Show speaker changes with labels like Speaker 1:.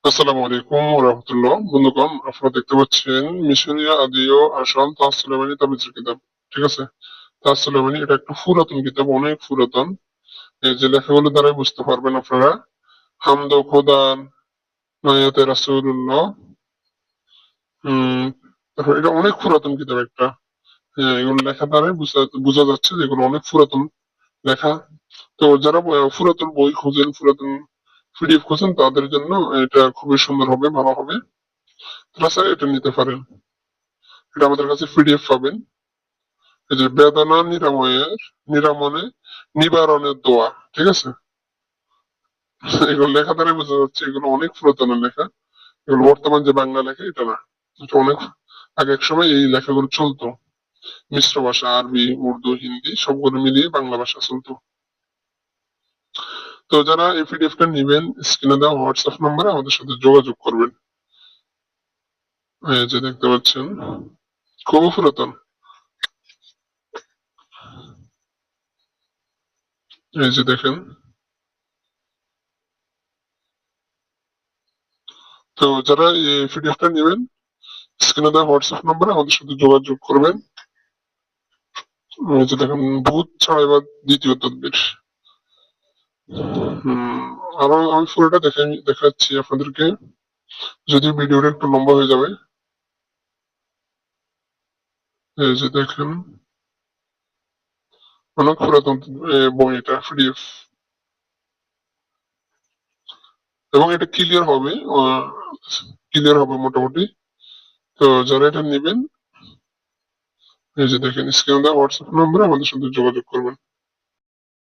Speaker 1: আসসালামু আলাইকুম ওয়া রাহমাতুল্লাহ। বন্ধুগণ, আপনারা দেখতে পাচ্ছেন মিশরীয় আদি ও আসল তাজ সুলেমানি তাবিজের কিতাব। ঠিক আছে? তাজ সুলেমানি এটা একটা পুরাতন কিতাব, অনেক পুরাতন। এই যে লেখাগুলো দ্বারাই বুঝতে পারবেন আপনারা। হামদ ও খোদান, নায়াতে রাসূলুল্লাহ। তারপর এটা অনেক পুরাতন কিতাব একটা। হ্যাঁ, এগুলো লেখা দ্বারাই বোঝা যাচ্ছে যে এগুলো অনেক পুরাতন লেখা। তো যারা পুরাতন বই খোঁজেন, পুরাতন পিডিএফ খোঁজেন, তাদের জন্য এটা খুবই সুন্দর হবে, ভালো হবে। তারা স্যার এটা নিতে পারেন। এটা আমাদের কাছে পিডিএফ পাবেন। এই যে বেদনা নিরামনে নিবারণের দোয়া। ঠিক আছে? এগুলো লেখা দ্বারা বোঝা যাচ্ছে এগুলো অনেক পুরাতন লেখা। এগুলো বর্তমান যে বাংলা লেখা এটা না। এটা অনেক আগে এক সময় এই লেখাগুলো চলতো। মিশ্র ভাষা, আরবি, উর্দু, হিন্দি সবগুলো মিলিয়ে বাংলা ভাষা চলতো। তো যারা এই পিডিএফ টা নিবেন, স্ক্রিনে দেওয়া হোয়াটসঅ্যাপ নম্বরে আমাদের সাথে যোগাযোগ করবেন। এই যে দেখতে পাচ্ছেন, খুবই পুরাতন। এই যে দেখেন। তো যারা এই পিডিএফ টা নিবেন, স্ক্রিনে দেওয়া হোয়াটসঅ্যাপ নম্বরে আমাদের সাথে যোগাযোগ করবেন। এই যে দেখেন, ভূত ছাড়াইবার দ্বিতীয় তদবির। হম আরো আমি পুরোটা দেখাচ্ছি আপনাদেরকে, যদিও ভিডিওটা একটু লম্বা হয়ে যাবে। এই যে দেখেন, অনেক পুরাতন বই, এটা পিডিএফ, এবং এটা ক্লিয়ার হবে মোটামুটি। তো যারা এটা নেবেন, এই যে দেখেন, স্ক্রিনে দেওয়া হোয়াটসঅ্যাপ নম্বরে আমাদের সাথে যোগাযোগ করবেন।